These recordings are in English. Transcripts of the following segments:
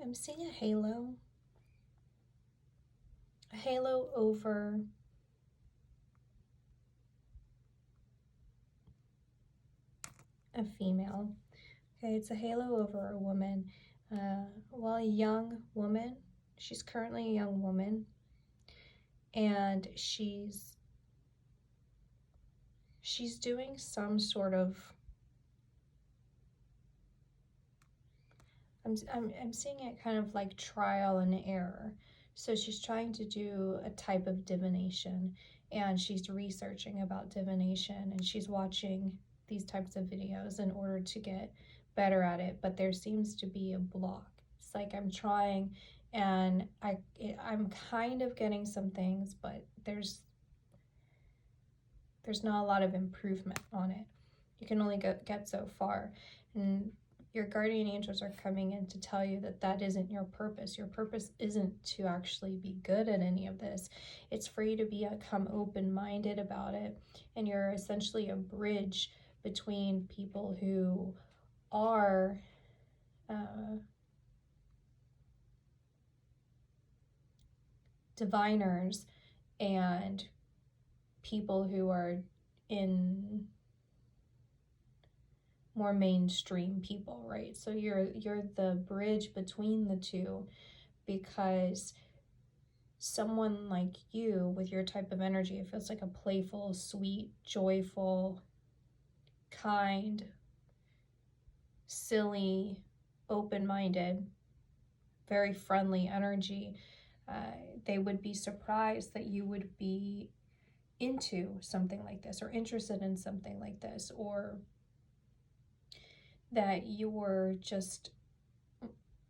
I'm seeing a halo over a female. Okay, it's a halo over a woman. Well, a young woman. She's currently a young woman, and she's doing some sort of. I'm seeing it kind of like trial and error. So she's trying to do a type of divination, and she's researching about divination, and she's watching these types of videos in order to get better at it, but there seems to be a block. It's like I'm trying, and I'm kind of getting some things, but there's not a lot of improvement on it. You can only get so far, and your guardian angels are coming in to tell you that that isn't your purpose. Your purpose isn't to actually be good at any of this. It's for you to become open-minded about it, and you're essentially a bridge between people who are diviners and people who are in more mainstream people, right? So you're the bridge between the two, because someone like you with your type of energy, it feels like a playful, sweet, joyful, kind, silly, open-minded, very friendly energy. They would be surprised that you would be into something like this or interested in something like this, or that you're just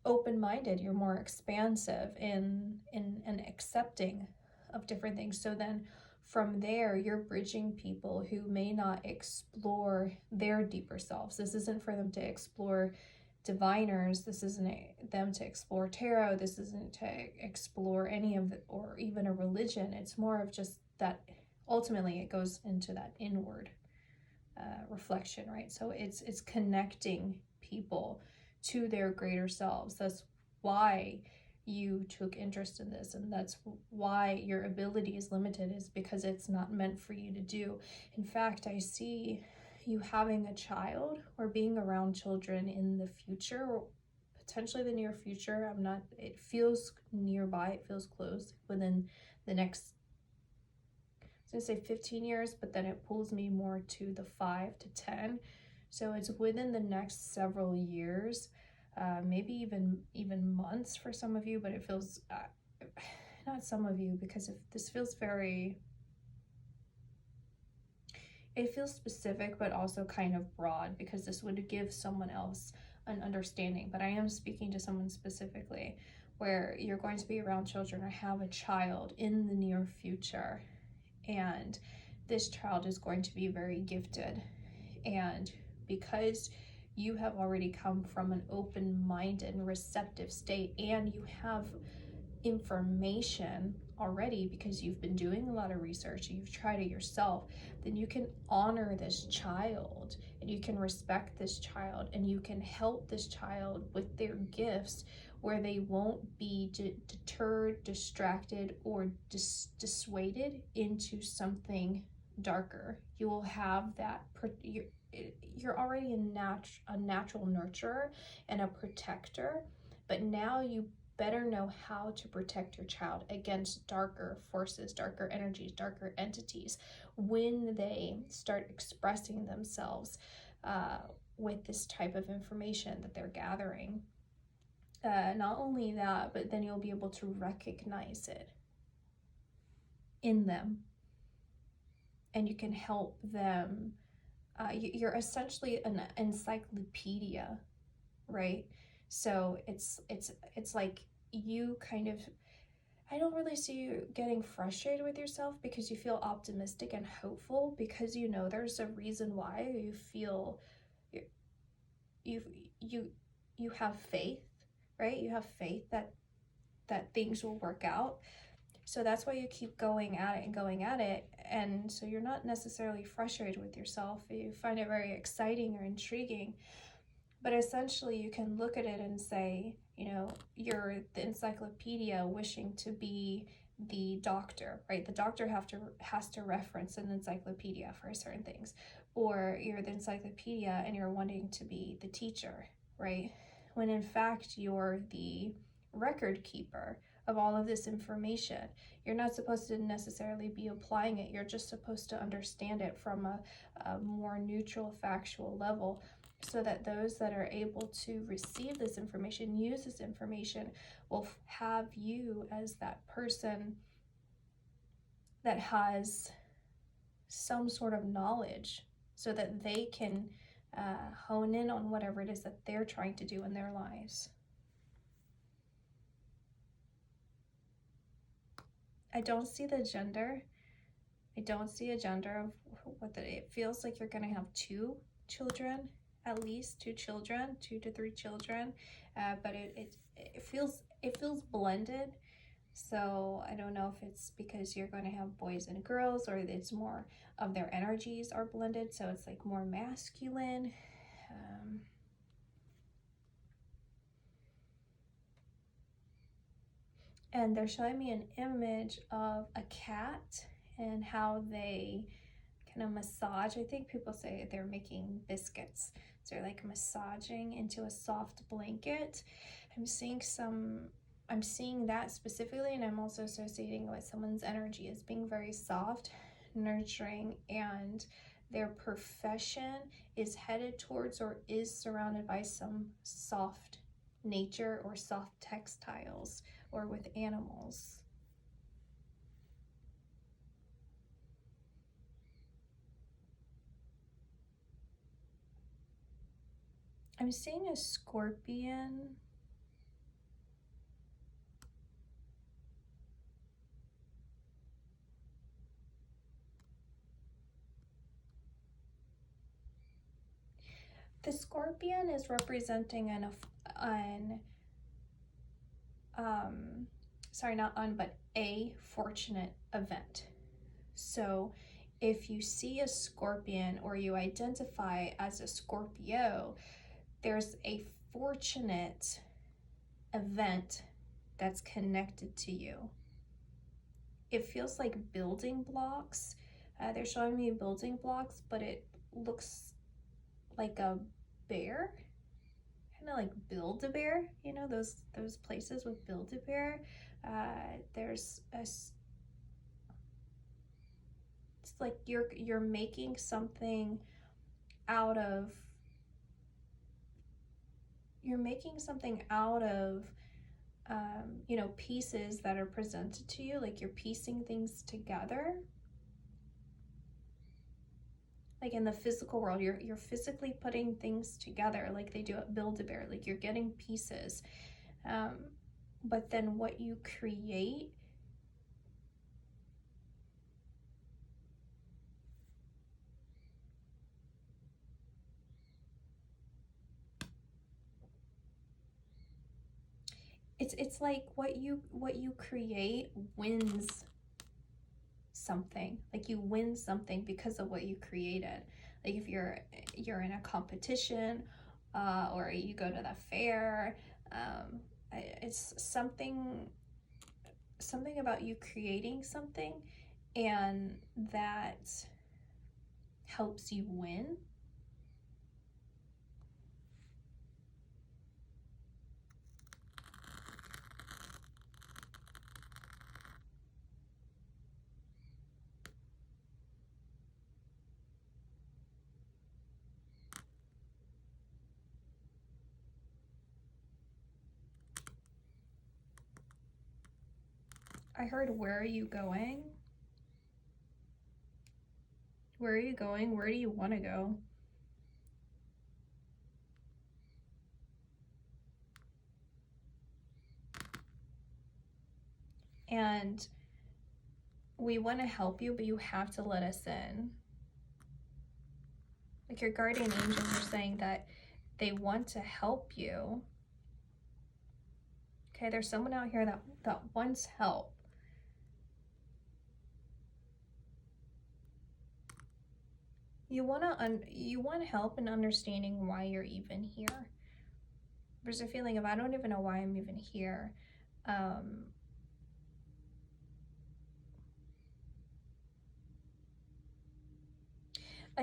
open-minded, you're more expansive in accepting of different things. So then from there, you're bridging people who may not explore their deeper selves. This isn't for them to explore diviners. This isn't them to explore tarot. This isn't to explore any of it, or even a religion. It's more of just that ultimately it goes into that inward reflection, right? So it's connecting people to their greater selves. That's why you took interest in this, and that's why your ability is limited, is because it's not meant for you to do. In fact, I see you having a child or being around children in the future, or potentially the near future. It feels nearby, it feels close, within the next, I was gonna say 15 years, but then it pulls me more to the 5 to 10. So it's within the next several years, maybe even months for some of you, but it feels, not some of you, because if this feels it feels specific, but also kind of broad, because this would give someone else an understanding. But I am speaking to someone specifically, where you're going to be around children or have a child in the near future, and this child is going to be very gifted. And because you have already come from an open-minded and receptive state, and you have information already because you've been doing a lot of research, you've tried it yourself, then you can honor this child, and you can respect this child, and you can help this child with their gifts, where they won't be deterred, distracted, or dissuaded into something darker. You will have that, you're already a natural nurturer and a protector, but now you better know how to protect your child against darker forces, darker energies, darker entities when they start expressing themselves with this type of information that they're gathering. Not only that, but then you'll be able to recognize it in them, and you can help them. You're essentially an encyclopedia, right? So it's like you kind of, I don't really see you getting frustrated with yourself, because you feel optimistic and hopeful, because you know there's a reason why you feel you have faith, right? You have faith that things will work out. So that's why you keep going at it and going at it. And so you're not necessarily frustrated with yourself. You find it very exciting or intriguing. But essentially, you can look at it and say, you know, you're the encyclopedia wishing to be the doctor, right? The doctor has to reference an encyclopedia for certain things. Or you're the encyclopedia and you're wanting to be the teacher, right? When in fact, you're the record keeper of all of this information. You're not supposed to necessarily be applying it. You're just supposed to understand it from a more neutral, factual level, so that those that are able to receive this information, use this information, will have you as that person that has some sort of knowledge, so that they can hone in on whatever it is that they're trying to do in their lives. I don't see the gender. I don't see a gender of what it feels like. You're going to have 2 children, at least 2 children, 2 to 3 children, but it feels blended. So I don't know if it's because you're going to have boys and girls, or it's more of their energies are blended, so it's like more masculine. And they're showing me an image of a cat and how they kind of massage. I think people say they're making biscuits. So they're like massaging into a soft blanket. I'm seeing that specifically, and I'm also associating with someone's energy as being very soft, nurturing, and their profession is headed towards or is surrounded by some soft nature or soft textiles, or with animals. I'm seeing a scorpion. The scorpion is representing a fortunate event. So if you see a scorpion or you identify as a Scorpio, there's a fortunate event that's connected to you. It feels like building blocks. They're showing me building blocks, but it looks like a bear, kind of like Build-A-Bear, you know, those places with Build-A-Bear. There's a, it's like you're making something out of, you know, pieces that are presented to you, like you're piecing things together. Like in the physical world, you're physically putting things together, like they do at Build-A-Bear. Like you're getting pieces, but then what you create, it's like what you create wins something. Like you win something because of what you created. Like if you're in a competition, or you go to the fair, it's something about you creating something, and that helps you win. I heard, where are you going? Where are you going? Where do you want to go? And we want to help you, but you have to let us in. Like your guardian angels are saying that they want to help you. Okay, there's someone out here that wants help. You want help in understanding why you're even here. There's a feeling of, I don't even know why I'm even here. I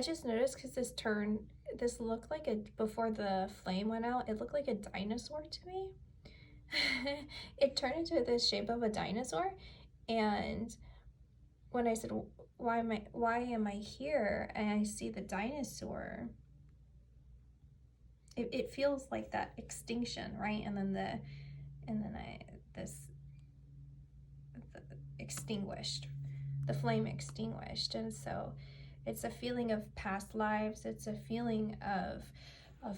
just noticed because this looked like before the flame went out, it looked like a dinosaur to me. It turned into the shape of a dinosaur, and when I said, why am I here, and I see the dinosaur, it feels like that extinction, right? And then this extinguished, the flame extinguished. And so it's a feeling of past lives, it's a feeling of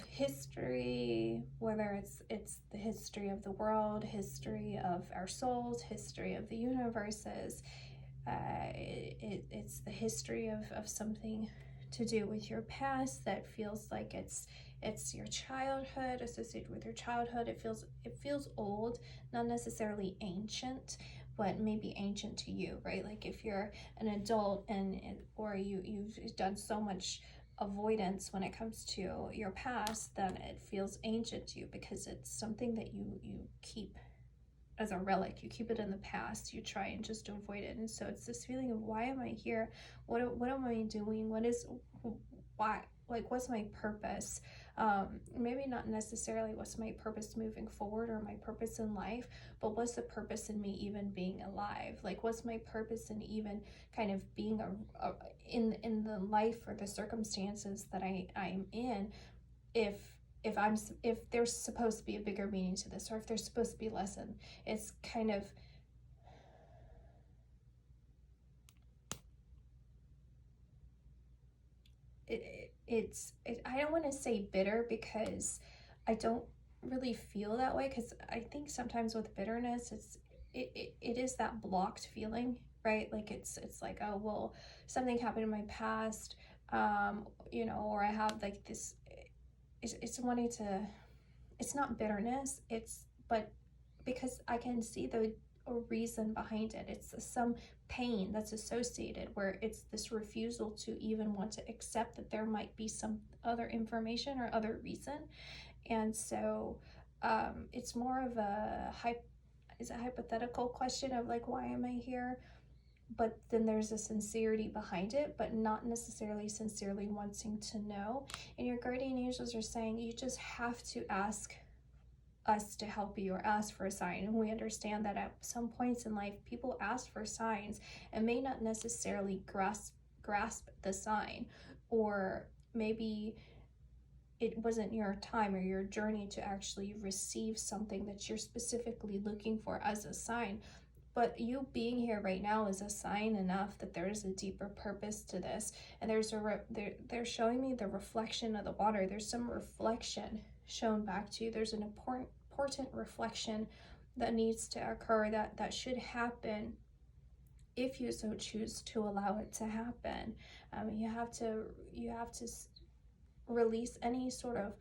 history, whether it's the history of the world, history of our souls, history of the universes. It's the history of something to do with your past that feels like it's your childhood, associated with your childhood. It feels old, not necessarily ancient, but maybe ancient to you, right? Like if you're an adult or you've done so much avoidance when it comes to your past, then it feels ancient to you because it's something that you keep as a relic. You keep it in the past, you try and just avoid it. And so it's this feeling of, why am I here? What am I doing? Why, like, what's my purpose? Maybe not necessarily what's my purpose moving forward or my purpose in life, but what's the purpose in me even being alive? Like, what's my purpose in even kind of being in the life or the circumstances that I'm in, if there's supposed to be a bigger meaning to this, or if there's supposed to be a lesson. It's kind of, I don't want to say bitter, because I don't really feel that way, because I think sometimes with bitterness, it is that blocked feeling, right? Like it's like, oh well, something happened in my past, or I have like this, it's wanting to, it's not bitterness, but because I can see a reason behind it. It's some pain that's associated, where it's this refusal to even want to accept that there might be some other information or other reason. And so it's more of a hypothetical question of like, why am I here? But then there's a sincerity behind it, but not necessarily sincerely wanting to know. And your guardian angels are saying you just have to ask us to help you, or ask for a sign. And we understand that at some points in life, people ask for signs and may not necessarily grasp the sign, or maybe it wasn't your time or your journey to actually receive something that you're specifically looking for as a sign. But you being here right now is a sign enough that there is a deeper purpose to this. And they're showing me the reflection of the water. There's some reflection shown back to you. There's an important reflection that needs to occur, that should happen if you so choose to allow it to happen. You have to release any sort of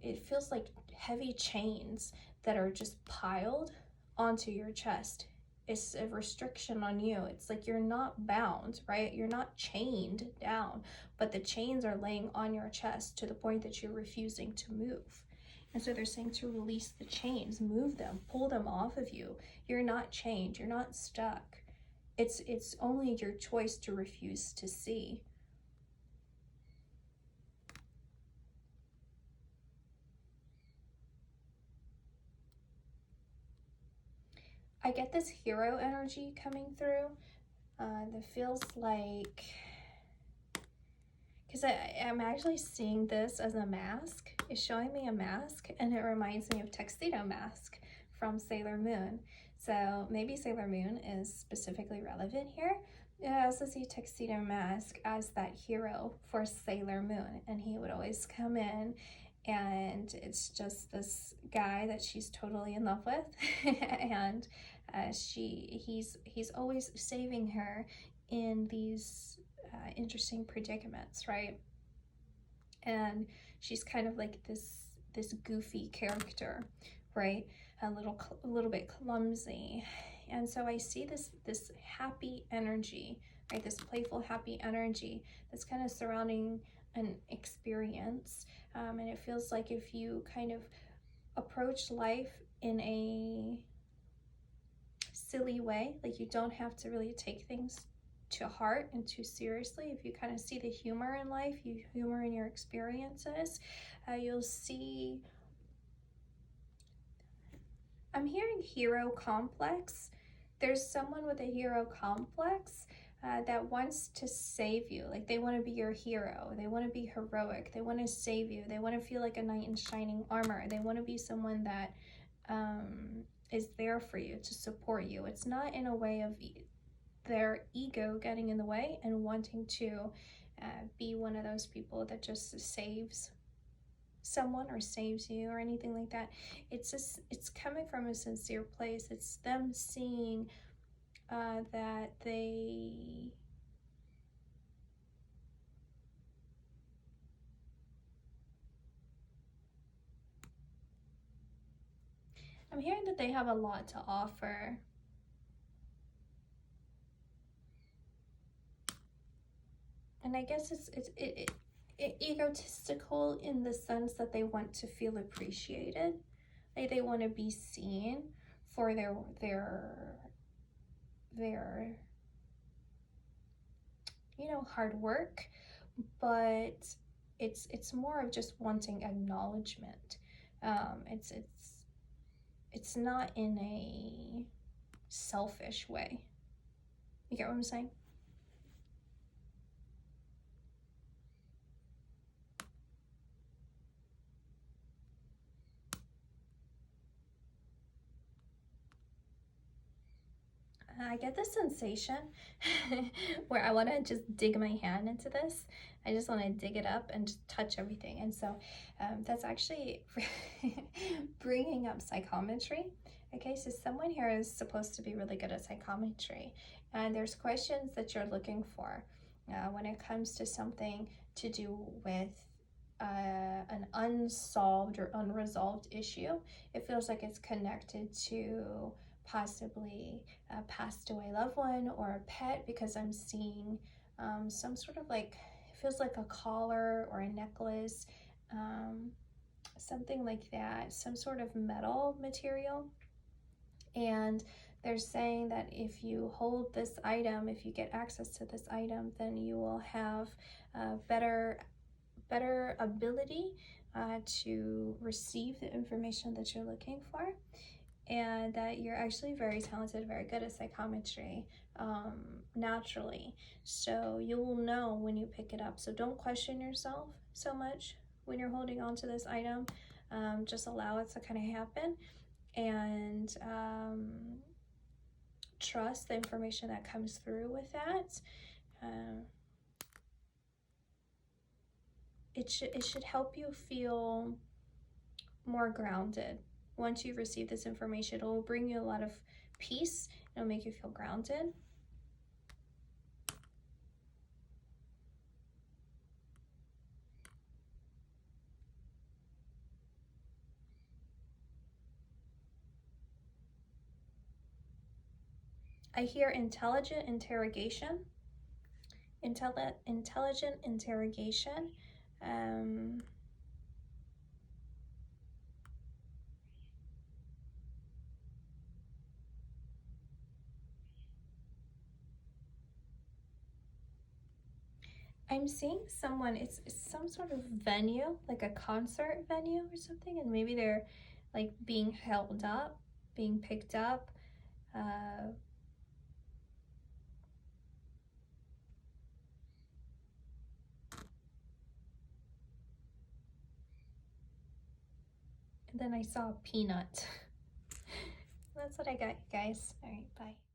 it feels like heavy chains that are just piled onto your chest. It's a restriction on you. It's like you're not bound, right? You're not chained down, but the chains are laying on your chest to the point that you're refusing to move. And so they're saying to release the chains, move them, pull them off of you. You're not chained, you're not stuck. It's only your choice to refuse to see. I get this hero energy coming through that feels like, because I'm actually seeing this as a mask. It's showing me a mask, and it reminds me of Tuxedo Mask from Sailor Moon. So maybe Sailor Moon is specifically relevant here. I also see Tuxedo Mask as that hero for Sailor Moon, and he would always come in, and it's just this guy that she's totally in love with, and he's always saving her in these interesting predicaments, right? And she's kind of like this goofy character, right? A little bit clumsy. And so I see this happy energy right? This playful, happy energy that's kind of surrounding an experience. And it feels like if you kind of approach life in a silly way, like you don't have to really take things to heart and too seriously. If you kind of see the humor in life, you humor in your experiences, you'll see, I'm hearing hero complex. There's someone with a hero complex that wants to save you. Like they want to be your hero. They want to be heroic. They want to save you. They want to feel like a knight in shining armor. They want to be someone that is there for you, to support you. It's not in a way of their ego getting in the way and wanting to be one of those people that just saves someone or saves you or anything like that. It's just, it's coming from a sincere place. It's them seeing that I'm hearing that they have a lot to offer. And I guess it's egotistical in the sense that they want to feel appreciated. Like they want to be seen for their hard work, but it's more of just wanting acknowledgement. It's not in a selfish way. You get what I'm saying? I get this sensation where I want to just dig my hand into this. I just want to dig it up and just touch everything. And so that's actually bringing up psychometry. Okay, so someone here is supposed to be really good at psychometry. And there's questions that you're looking for when it comes to something to do with an unsolved or unresolved issue. It feels like it's connected to possibly a passed away loved one or a pet, because I'm seeing some sort of like, it feels like a collar or a necklace, something like that, some sort of metal material. And they're saying that if you hold this item, if you get access to this item, then you will have better ability to receive the information that you're looking for, and that you're actually very talented, very good at psychometry naturally. So you will know when you pick it up. So don't question yourself so much when you're holding on to this item. Just allow it to kind of happen, and trust the information that comes through with that. It should help you feel more grounded. Once you receive this information, it will bring you a lot of peace. It'll make you feel grounded. I hear intelligent interrogation. Intelligent interrogation. I'm seeing someone, it's some sort of venue, like a concert venue or something, and maybe they're like being held up, being picked up. And then I saw a peanut. That's what I got, you guys. All right, bye.